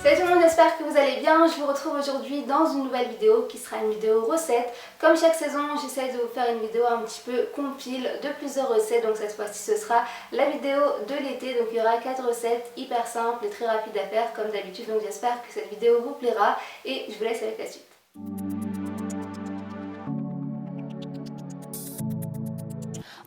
Salut tout le monde, j'espère que vous allez bien. Je vous retrouve aujourd'hui dans une nouvelle vidéo qui sera une vidéo recette. Comme chaque saison, j'essaie de vous faire une vidéo un petit peu compile de plusieurs recettes. Donc cette fois-ci, ce sera la vidéo de l'été. Donc il y aura 4 recettes hyper simples et très rapides à faire comme d'habitude. Donc j'espère que cette vidéo vous plaira et je vous laisse avec la suite.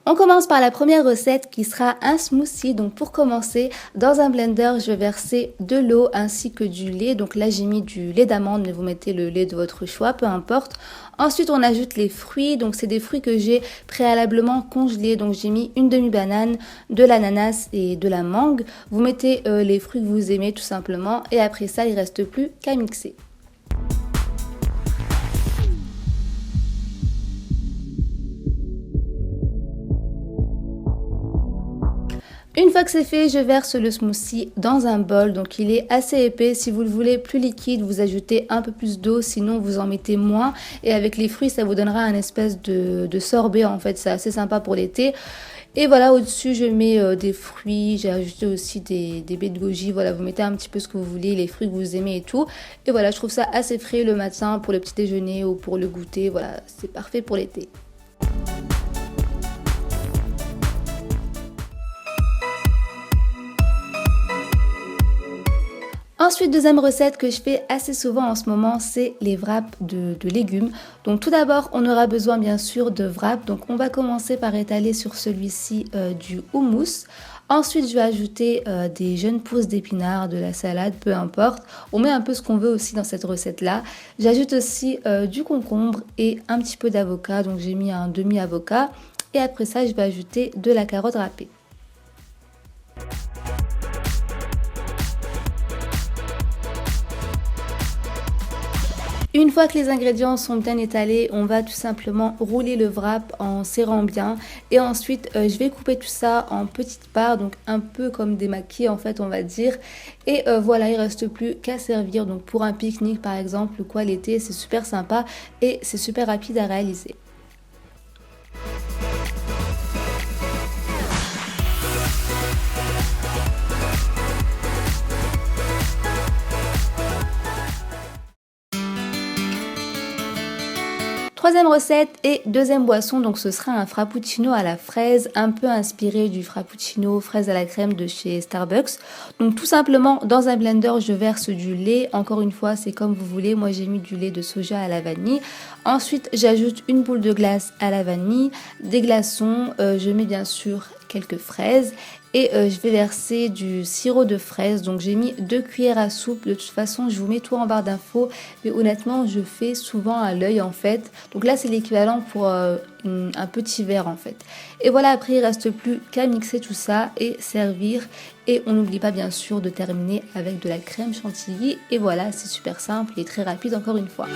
On commence par la première recette qui sera un smoothie. Donc pour commencer, dans un blender, je vais verser de l'eau ainsi que du lait. Donc là j'ai mis du lait d'amande, mais vous mettez le lait de votre choix, peu importe. Ensuite on ajoute les fruits, donc c'est des fruits que j'ai préalablement congelés. Donc j'ai mis une demi-banane, de l'ananas et de la mangue. Vous mettez les fruits que vous aimez tout simplement et après ça il ne reste plus qu'à mixer. Une fois que c'est fait, je verse le smoothie dans un bol, donc il est assez épais. Si vous le voulez plus liquide, vous ajoutez un peu plus d'eau, sinon vous en mettez moins. Et avec les fruits, ça vous donnera un espèce de sorbet en fait, c'est assez sympa pour l'été. Et voilà, au-dessus, je mets des fruits, j'ai ajouté aussi des baies de goji. Voilà, vous mettez un petit peu ce que vous voulez, les fruits que vous aimez et tout. Et voilà, je trouve ça assez frais le matin pour le petit déjeuner ou pour le goûter. Voilà, c'est parfait pour l'été. Ensuite, deuxième recette que je fais assez souvent en ce moment, c'est les wraps de légumes. Donc tout d'abord, on aura besoin bien sûr de wraps. Donc on va commencer par étaler sur celui-ci du houmous. Ensuite, je vais ajouter des jeunes pousses d'épinards, de la salade, peu importe. On met un peu ce qu'on veut aussi dans cette recette-là. J'ajoute aussi du concombre et un petit peu d'avocat. Donc j'ai mis un demi-avocat. Et après ça, je vais ajouter de la carotte râpée. Une fois que les ingrédients sont bien étalés, on va tout simplement rouler le wrap en serrant bien et ensuite je vais couper tout ça en petites parts, donc un peu comme des maquis en fait on va dire. Et voilà, il reste plus qu'à servir, donc pour un pique-nique par exemple ou quoi l'été, c'est super sympa et c'est super rapide à réaliser. Troisième recette et deuxième boisson, donc ce sera un frappuccino à la fraise, un peu inspiré du frappuccino fraise à la crème de chez Starbucks. Donc tout simplement dans un blender je verse du lait, encore une fois c'est comme vous voulez, moi j'ai mis du lait de soja à la vanille. Ensuite j'ajoute une boule de glace à la vanille, des glaçons, je mets bien sûr quelques fraises. Et je vais verser du sirop de fraise, donc j'ai mis 2 cuillères à soupe. De toute façon je vous mets tout en barre d'infos, mais honnêtement je fais souvent à l'œil en fait. Donc là c'est l'équivalent pour un petit verre en fait. Et voilà, après il reste plus qu'à mixer tout ça et servir. Et on n'oublie pas bien sûr de terminer avec de la crème chantilly. Et voilà, c'est super simple et très rapide encore une fois.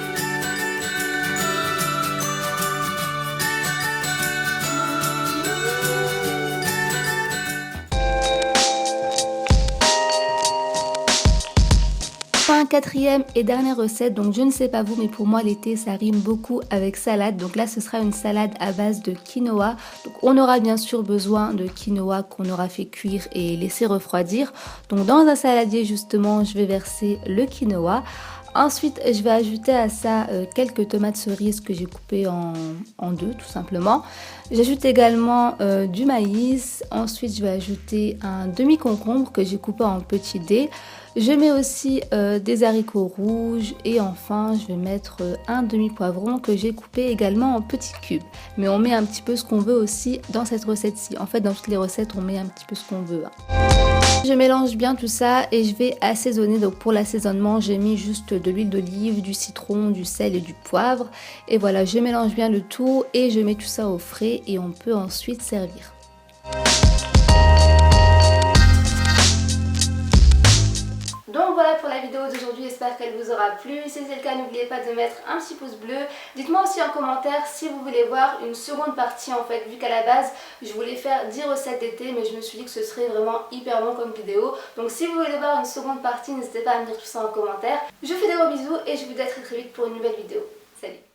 Quatrième et dernière recette, donc je ne sais pas vous mais pour moi l'été ça rime beaucoup avec salade. Donc là ce sera une salade à base de quinoa. Donc on aura bien sûr besoin de quinoa qu'on aura fait cuire et laisser refroidir. Donc dans un saladier justement je vais verser le quinoa. Ensuite je vais ajouter à ça quelques tomates cerises que j'ai coupées en deux tout simplement. J'ajoute également du maïs. Ensuite je vais ajouter un demi-concombre que j'ai coupé en petits dés. Je mets aussi des haricots rouges et enfin je vais mettre un demi-poivron que j'ai coupé également en petits cubes. Mais on met un petit peu ce qu'on veut aussi dans cette recette-ci. En fait dans toutes les recettes on met un petit peu ce qu'on veut. Je mélange bien tout ça et je vais assaisonner. Donc pour l'assaisonnement j'ai mis juste de l'huile d'olive, du citron, du sel et du poivre. Et voilà, je mélange bien le tout et je mets tout ça au frais et on peut ensuite servir. Donc voilà pour la vidéo d'aujourd'hui, j'espère qu'elle vous aura plu. Si c'est le cas, n'oubliez pas de mettre un petit pouce bleu. Dites-moi aussi en commentaire si vous voulez voir une seconde partie en fait, vu qu'à la base je voulais faire 10 recettes d'été, mais je me suis dit que ce serait vraiment hyper long comme vidéo. Donc si vous voulez voir une seconde partie, n'hésitez pas à me dire tout ça en commentaire. Je vous fais des gros bisous et je vous dis à très vite pour une nouvelle vidéo. Salut!